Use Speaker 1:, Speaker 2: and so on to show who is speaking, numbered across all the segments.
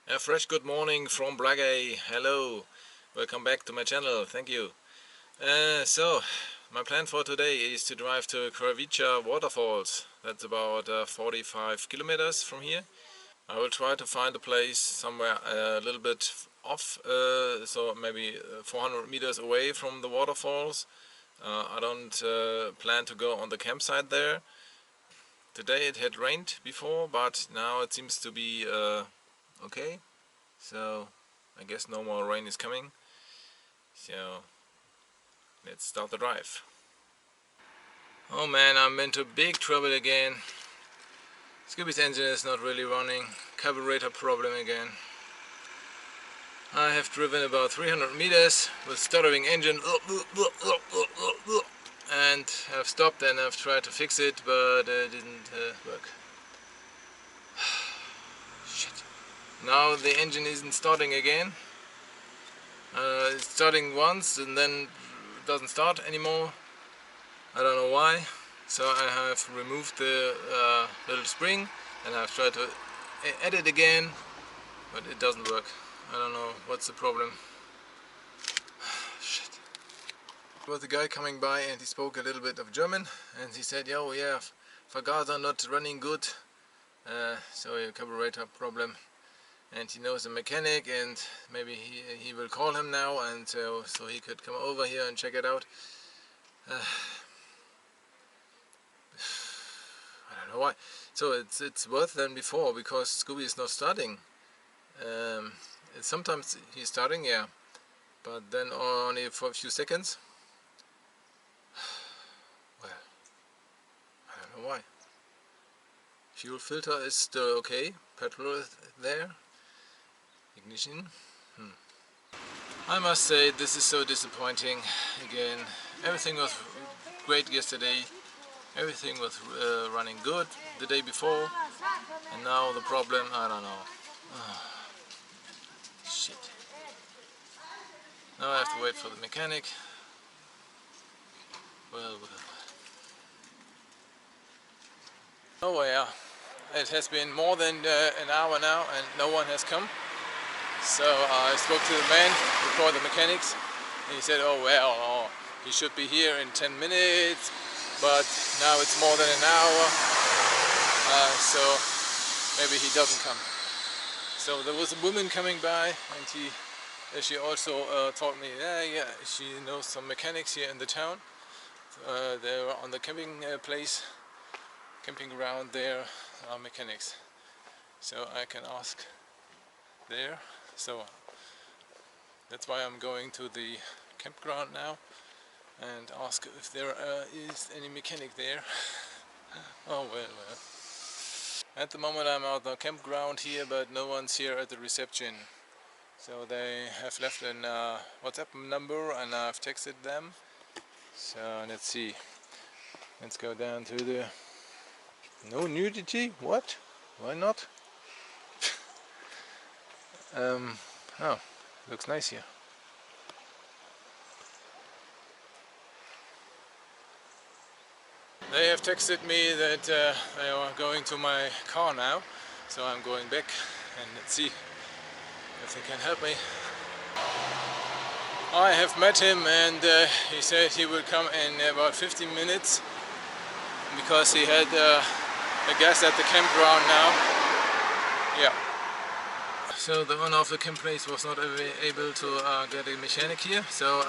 Speaker 1: A fresh good morning from Brage. Hello, welcome back to my channel. Thank you. So my plan for today is to drive to Kravica waterfalls. That's about 45 kilometers from here. I will try to find a place somewhere a little bit off, so maybe 400 meters away from the waterfalls. I don't plan to go on the campsite there. Today it had rained before, but now it seems to be okay. So I guess no more rain is coming. So let's start the drive. Oh man, I'm into big trouble again. Scooby's engine is not really running. Carburetor problem again. I have driven about 300 meters with stuttering engine and I've stopped and I've tried to fix it, but it didn't work. Shit. Now the engine isn't starting again. It's starting once and then doesn't start anymore. I don't know why. So I have removed the little spring and I've tried to add it again, but it doesn't work. I don't know what's the problem. Shit. There was a guy coming by and he spoke a little bit of German and he said, "Yo, yeah, Vergaser not running good, so a carburetor problem." And he knows a mechanic and maybe he will call him now, and so he could come over here and check it out. I don't know why. So it's worse than before because Scooby is not starting. Sometimes he's starting, yeah, but then only for a few seconds. Well, I don't know why. Fuel filter is still okay. Petrol is there. Ignition. I must say this is so disappointing again. Everything was great yesterday. Everything was running good the day before, and now the problem, I don't know. Shit. Now I have to wait for the mechanic. Well. Oh yeah, it has been more than an hour now and no one has come. So I spoke to the man before the mechanics and he said, oh well, he should be here in 10 minutes, but now it's more than an hour, so maybe he doesn't come. So there was a woman coming by and she also told me, yeah, she knows some mechanics here in the town. They're on the camping camping ground there are mechanics. So I can ask there. So that's why I'm going to the campground now and ask if there is any mechanic there. Oh well. At the moment I'm at the campground here, but no one's here at the reception. So they have left a WhatsApp number and I've texted them. So let's see. Let's go down to the... No nudity? What? Why not? Oh, looks nice here. They have texted me that they are going to my car now, so I'm going back and let's see if they can help me. I have met him and he said he will come in about 15 minutes because he had a guest at the campground now. Yeah. So the owner of the camp place was not able to get a mechanic here, so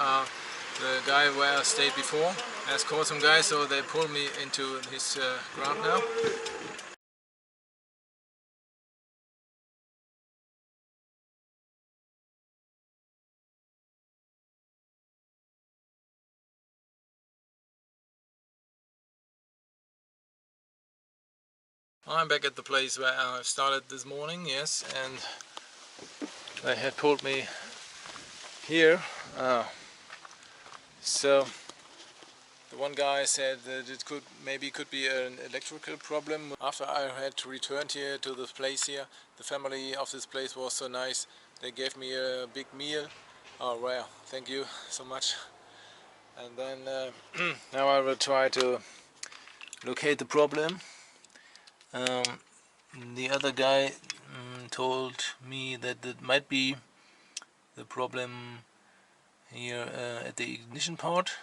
Speaker 1: the guy where I stayed before has called some guys, so they pulled me into his ground now. I'm back at the place where I started this morning, yes, and they had pulled me here. So the one guy said that it could be an electrical problem. After I had returned here to this place here, the family of this place was so nice. They gave me a big meal. Oh well, thank you so much. And then now I will try to locate the problem. The other guy
Speaker 2: told me that that might be the problem here at the ignition part.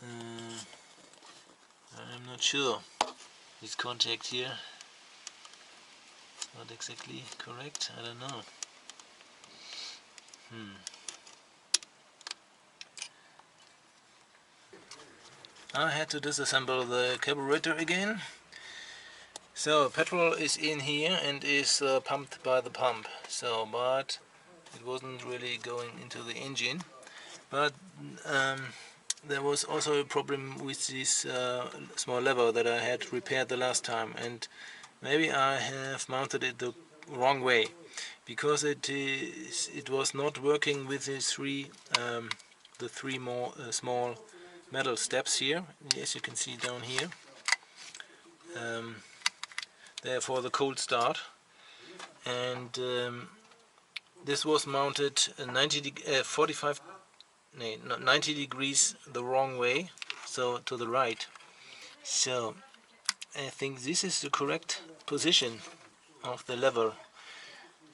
Speaker 2: I'm not sure. This contact here is not exactly correct. I don't know. I had to disassemble the carburetor again. So petrol is in here and is pumped by the pump. But it wasn't really going into the engine. But there was also a problem with this small lever that I had repaired the last time, and maybe I have mounted it the wrong way, because it was not working with the three more small metal steps here, as you can see down here. They're for the cold start, and this was mounted 90 degrees the wrong way, so to the right. So I think this is the correct position of the lever.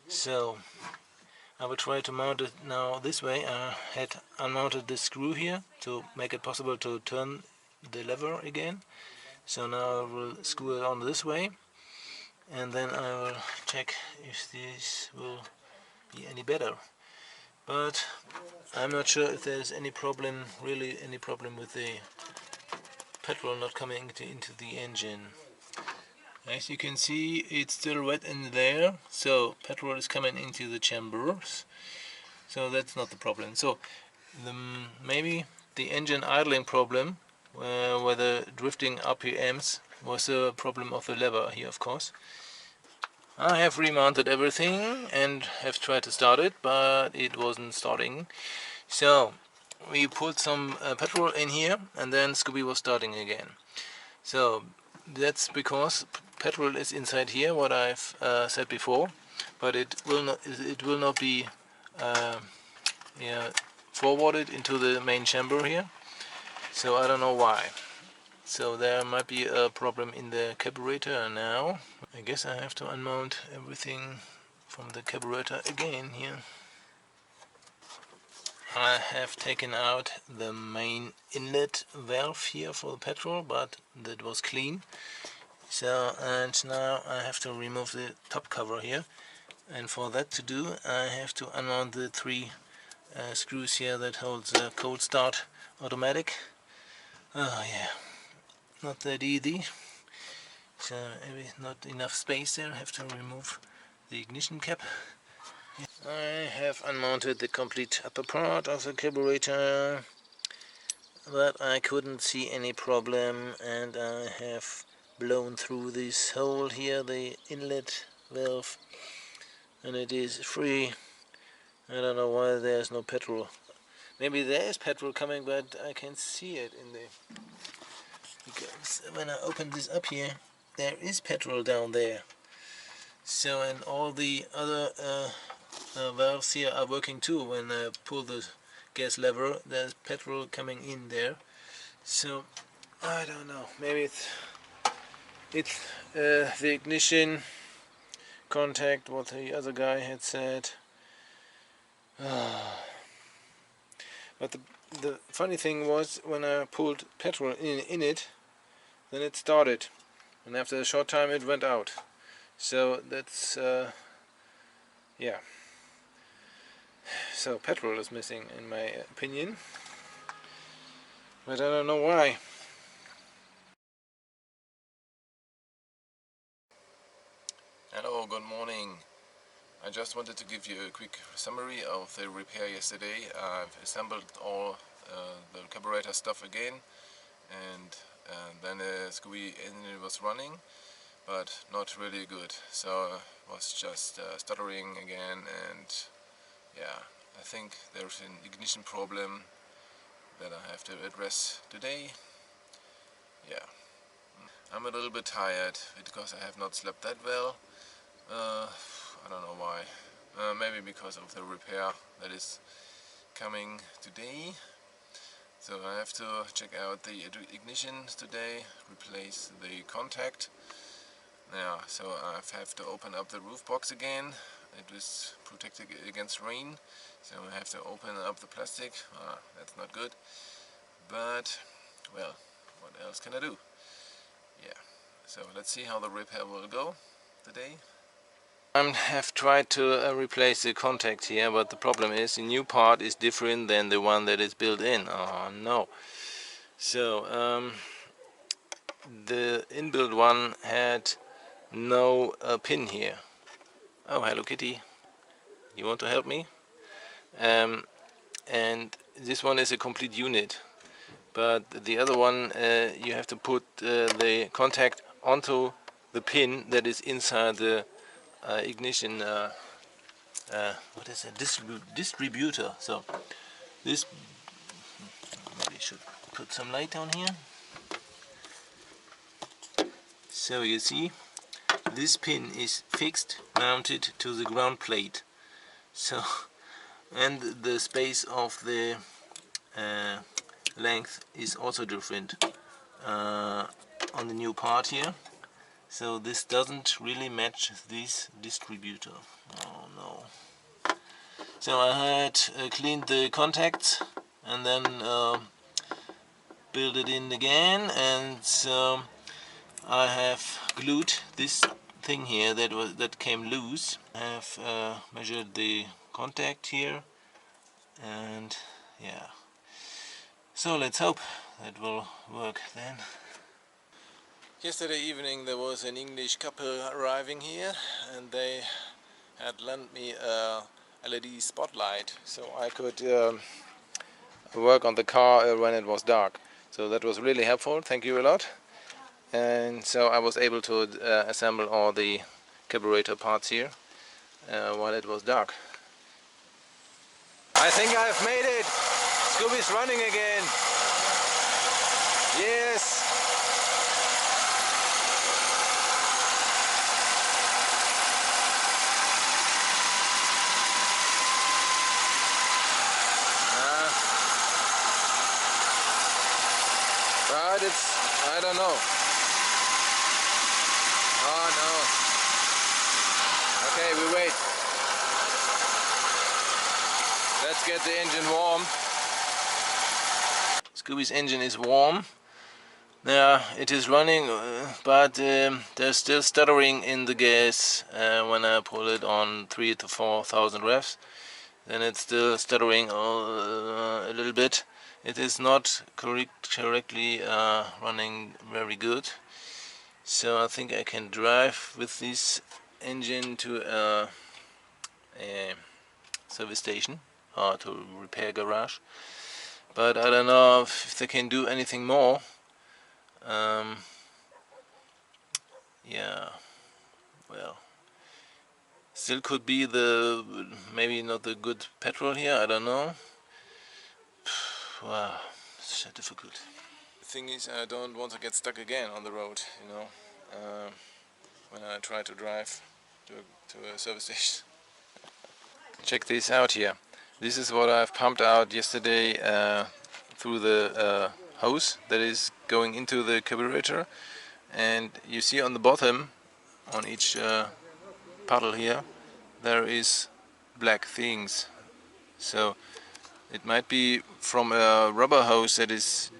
Speaker 2: So I will try to mount it now this way. I had unmounted the screw here to make it possible to turn the lever again. So now I will screw it on this way, and then I will check if this will be any better. But I'm not sure if there's any problem, really any problem with the petrol not coming into the engine. As you can see, it's still wet in there, so petrol is coming into the chambers, so that's not the problem. So maybe the engine idling problem, where the drifting RPMs, was a problem of the lever here, of course. I have remounted everything and have tried to start it, but it wasn't starting. So we put some petrol in here, and then Scooby was starting again. So that's because petrol is inside here, what I've said before, but it will not be forwarded into the main chamber here. So I don't know why. So there might be a problem in the carburetor now. I guess I have to unmount everything from the carburetor again here. I have taken out the main inlet valve here for the petrol, but that was clean. So, and now I have to remove the top cover here, and for that to do I have to unmount the three screws here that holds the cold start automatic. Oh yeah, not that easy. So not enough space there, I have to remove the ignition cap. I have unmounted the complete upper part of the carburetor, but I couldn't see any problem, and I have blown through this hole here, the inlet valve, and it is free. I don't know why there's no petrol. Maybe there is petrol coming, but I can see it in the... because when I open this up here, there is petrol down there. So, and all the other valves here are working too. When I pull the gas lever, there's petrol coming in there. So I don't know, maybe it's the ignition contact, what the other guy had said. But the funny thing was, when I pulled petrol in it, then it started, and after a short time it went out. So that's yeah, so petrol is missing in my opinion, but I don't know why. Hello, good morning. I just wanted to give you a quick summary of the repair yesterday. I've assembled all the carburetor stuff again, and then the Scooby engine was running, but not really good. So I was just stuttering again, and yeah, I think there's an ignition problem that I have to address today. Yeah, I'm a little bit tired because I have not slept that well. I don't know why. Maybe because of the repair that is coming today. So I have to check out the ignition today, replace the contact,
Speaker 1: Yeah, so I have to open up the roof box again. It was protected against rain, so I have to open up the plastic. That's not good, but well, what else can I do? Yeah, so let's see how the repair will go today. I have tried to replace the contact here, but the problem is the new part is different than the one that is built in. Oh no. So the inbuilt one had no pin here. Oh, hello Kitty, you want to help me? And this one is a complete unit, but the other one you have to put the contact onto the pin that is inside the ignition what is it, distributor. So this, maybe should put some light down here. So you see, this pin is fixed, mounted to the ground plate. So, and the space of the length is also different on the new part here. So this doesn't really match this distributor. Oh no. So I had cleaned the contacts and then build it in again, and so I have glued this thing here that came loose. I have measured the contact here, and yeah, so let's hope that will work then. Yesterday evening there was an English couple arriving here, and they had lent me a LED spotlight so I could work on the car when it was dark. So that was really helpful, thank you a lot. And so I was able to assemble all the carburetor parts here while it was dark. I think I've made it! Scooby's running again! Yes! But it's, I don't know. Oh no. Okay, we wait. Let's get the engine warm. Scooby's engine is warm. Yeah, it is running, but there's still stuttering in the gas when I pull it on 3,000 to 4,000 revs. Then it's still stuttering a little bit. It is not correctly running very good. So I think I can drive with this engine to a service station or to repair garage. But I don't know if they can do anything more. Yeah, well, still could be maybe not the good petrol here, I don't know. Wow, it's so difficult. The thing is, I don't want to get stuck again on the road, you know, when I try to drive to a service station. Check this out here. This is what I've pumped out yesterday through the hose that is going into the carburetor, and you see on the bottom, on each puddle here, there is black things. So it might be from a rubber hose that is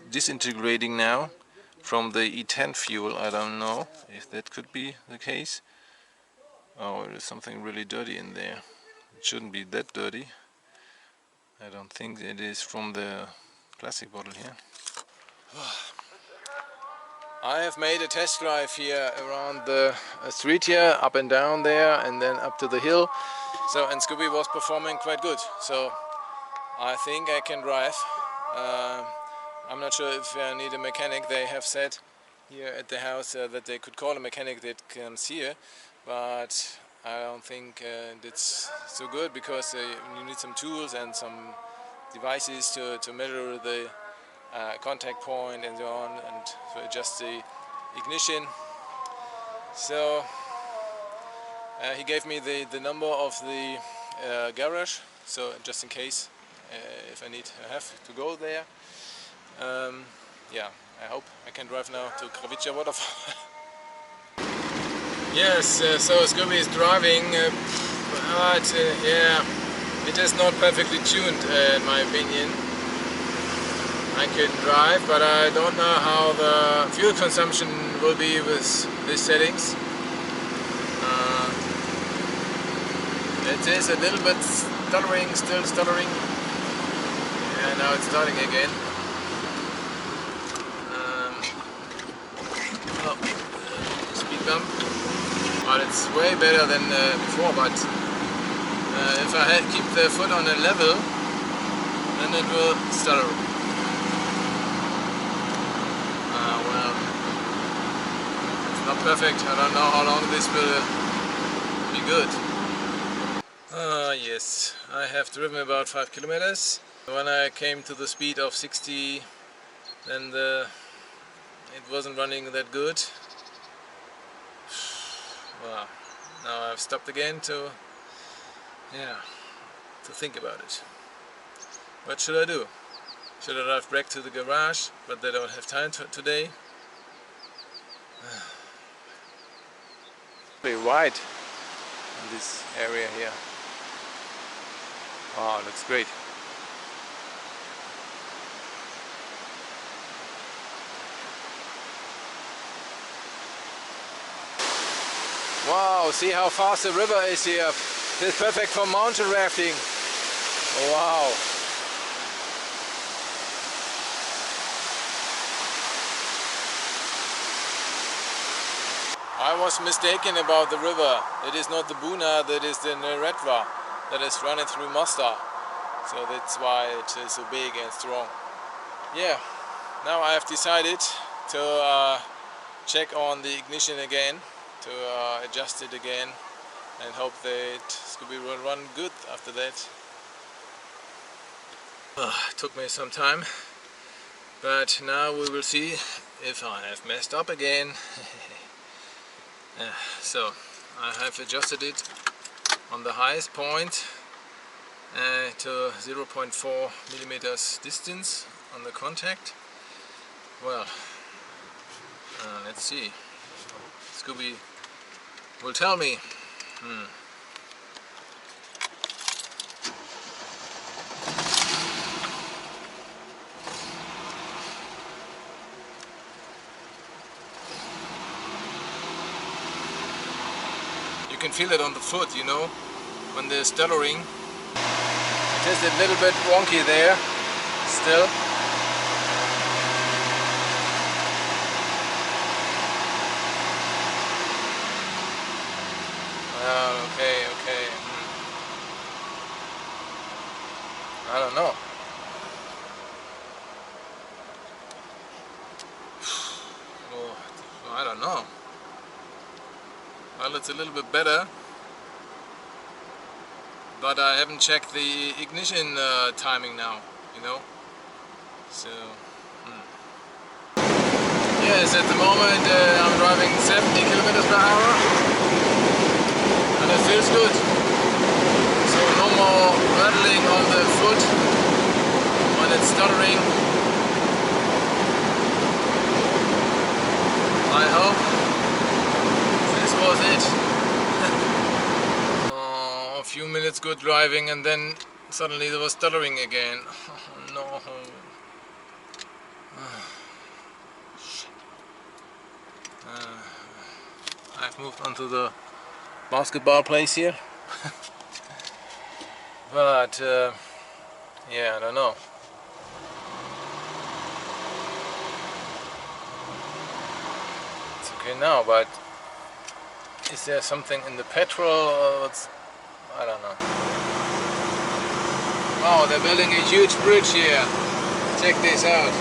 Speaker 1: disintegrating now from the E10 fuel. I don't know if that could be the case. Oh, there's something really dirty in there. It shouldn't be that dirty. I don't think it is from the plastic bottle here. I have made a test drive here around the street here, up and down there, and then up to the hill. So, and Scooby was performing quite good. So I think I can drive. I'm not sure if I need a mechanic. They have said here at the house that they could call a mechanic that comes here, but I don't think it's so good because you need some tools and some devices to measure the contact point and so on, and to adjust the ignition. So he gave me the number of the garage, so just in case if I have to go there. Yeah, I hope I can drive now to Kravica waterfall. Yes, so Scooby is driving, but yeah, it is not perfectly tuned in my opinion. I can drive, but I don't know how the fuel consumption will be with these settings. It is a little bit stuttering, still stuttering, and now it's starting again. Oh, speed bump, but it's way better than before. But if I keep the foot on a level, then it will stutter. Well, it's not perfect. I don't know how long this will be good. Yes, I have driven about 5 kilometers. When I came to the speed of 60, then it wasn't running that good. Well, now I've stopped again to think about it. What should I do? Should I drive back to the garage, but they don't have time today? Very wide in this area here. Wow, that's great. Wow, see how fast the river is here. This is perfect for mountain rafting. Wow. I was mistaken about the river. It is not the Buna, that is the Neretva that is running through Mostar. So that's why it is so big and strong. Yeah, now I have decided to check on the ignition again, to adjust it again, and hope that Scooby will run good after that. It took me some time, but now we will see if I have messed up again. So I have adjusted it on the highest point to 0.4 millimeters distance on the contact. Well, let's see. Scooby will tell me. You can feel it on the foot, you know, when they're stuttering. It is a little bit wonky there, still. Okay. I don't know. Oh, I don't know. Well, it's a little bit better, but I haven't checked the ignition timing now, you know. So, yes, at the moment I'm driving 70 kilometers per hour, and it feels good. So no more rattling on the foot when it's stuttering. I hope this was it. A few minutes good driving, and then suddenly there was stuttering again. Oh, no. I've moved on to the basketball place here. But yeah, I don't know. It's okay now, but is there something in the petrol or what's, I don't know. Wow, they're building a huge bridge here. Check this out.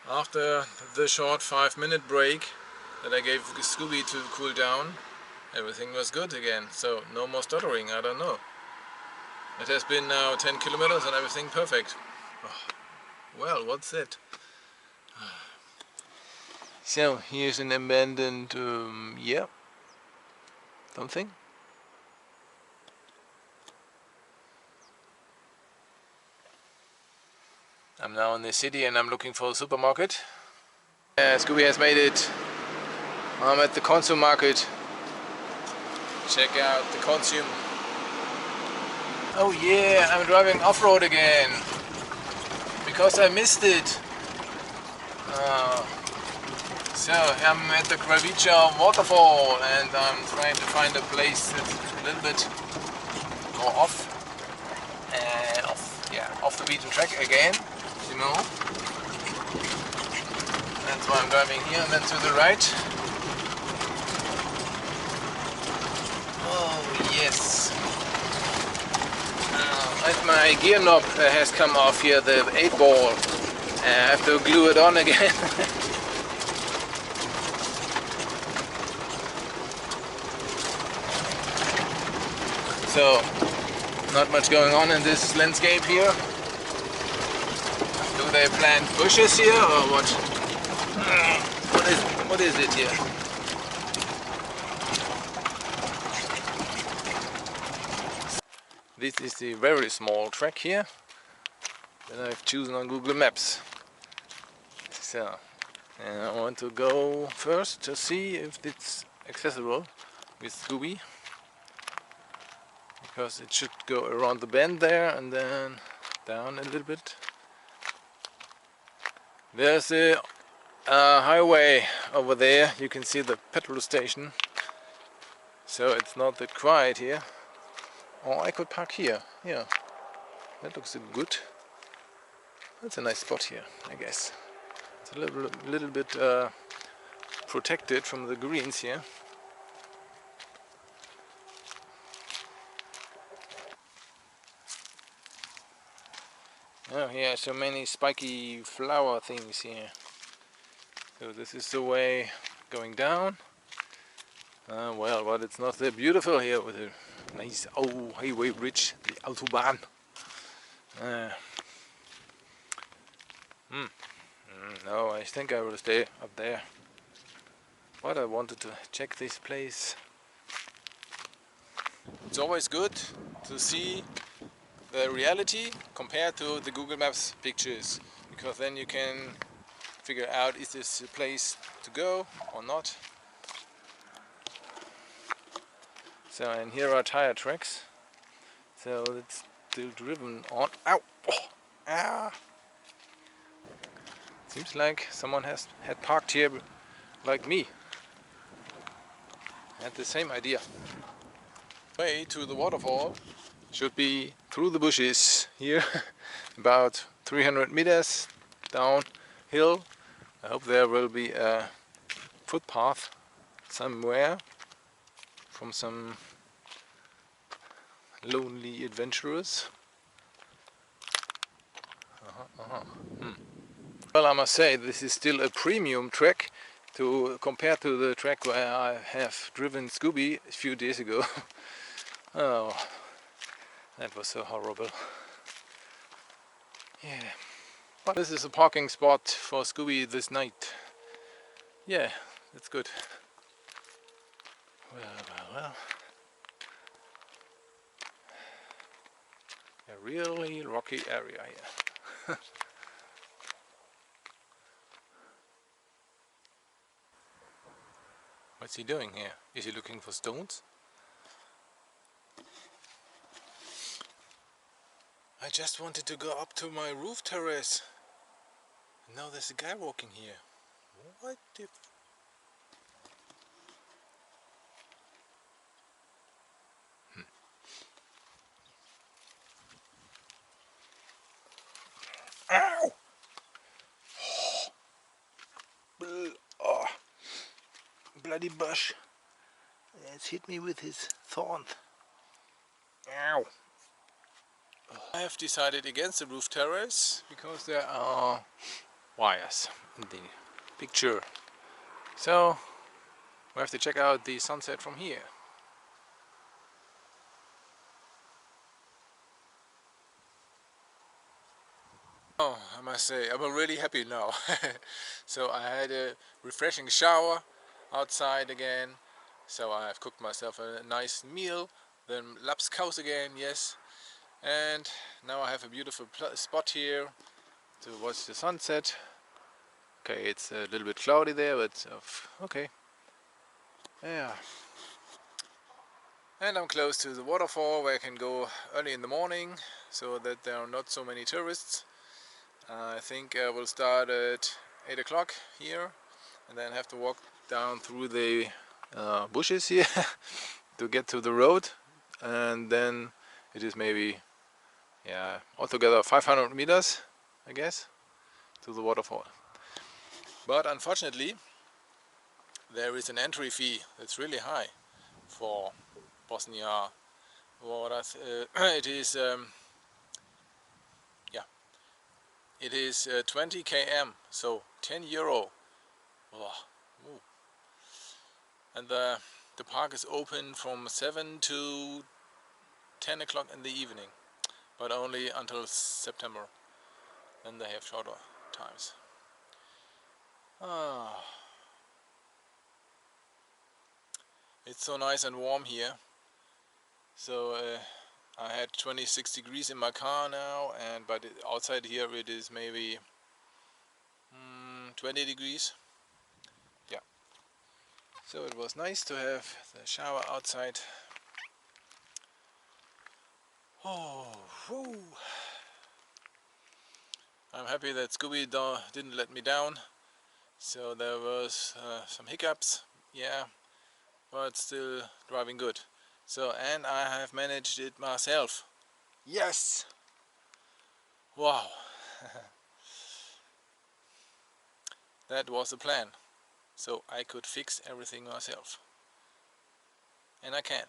Speaker 1: After the short 5-minute break that I gave Scooby to cool down, everything was good again. So no more stuttering, I don't know. It has been now 10 kilometers and everything perfect. Well, what's it? So here's an abandoned, something. I'm
Speaker 2: I'm now in the city and I'm looking for a supermarket.
Speaker 1: Scooby has made it. I'm at the consume market. Check out the consume.
Speaker 2: Oh yeah, I'm driving off-road again because I missed it. So I'm at the Kravica waterfall and I'm trying to find a place that's a little bit more off the beaten track again, you know. That's why I'm driving here and then to the right. Oh yes. My gear knob has come off here, the 8-ball. I have to glue it on again. So, not much going on in this landscape here. Do they plant bushes here or what? What is it here? This is the very small track here that I've chosen on Google Maps. So, and I want to go first to see if it's accessible with Scooby, because it should go around the bend there and then down a little bit. There's a highway over there. You can see the petrol station, so it's not that quiet here. Or I could park here. Yeah, that looks good. That's a nice spot here, I guess. It's a little bit protected from the greens here. Oh yeah, so many spiky flower things here. So this is the way going down. Well, but it's not that beautiful here with a nice highway bridge, the Autobahn. No, I think I will stay up there. But I wanted to check this place. It's always good to see the reality compared to the Google Maps pictures, because then you can figure out, is this a place to go or not. So, and here are tire tracks. So it's still driven on. Ow! Oh, ah! Seems like someone had parked here like me. Had the same idea. Way to the waterfall should be through the bushes here, about 300 meters downhill. I hope there will be a footpath somewhere from some lonely adventurers. Well, I must say this is still a premium track compared to the track where I have driven Scooby a few days ago. Oh, that was so horrible. Yeah, but this is a parking spot for Scooby this night. Yeah, that's good. Well. A really rocky area here. What's he doing here? Is he looking for stones? I just wanted to go up to my roof terrace. Now there's a guy walking here. What the... Ow! Oh, bloody bush. It's hit me with his thorn. Ow! I have decided against the roof terrace because there are wires in the picture. So we have to check out the sunset from here. Oh, I must say, I'm really happy now. So I had a refreshing shower outside again. So I've cooked myself a nice meal, then lapskaus again, yes. And now I have a beautiful spot here
Speaker 1: to watch the sunset. Okay, it's a little bit cloudy there, but okay. Yeah. And I'm close to the waterfall where I can go early in the morning so that there are not so many tourists. I think I will start at 8 o'clock here and then have to walk down through the bushes here to get to the road, and then it is maybe, yeah, altogether 500 meters, I guess, to the waterfall. But unfortunately there is an entry fee that's really high for Bosnia. It is yeah, it is 20 km, so 10 euro. Oh, ooh. And the park is open from 7 to 10 o'clock in the evening, but only until September. Then they have shorter times. Ah, it's so nice and warm here. So I had 26 degrees in my car now, but outside here it is maybe 20 degrees. Yeah. So it was nice to have the shower outside. Oh, whew. I'm happy that Scooby didn't let me down. So there was some hiccups, yeah, but still driving good. So, and I have managed it myself. Yes! Wow! That was the plan. So I could fix everything myself. And I can.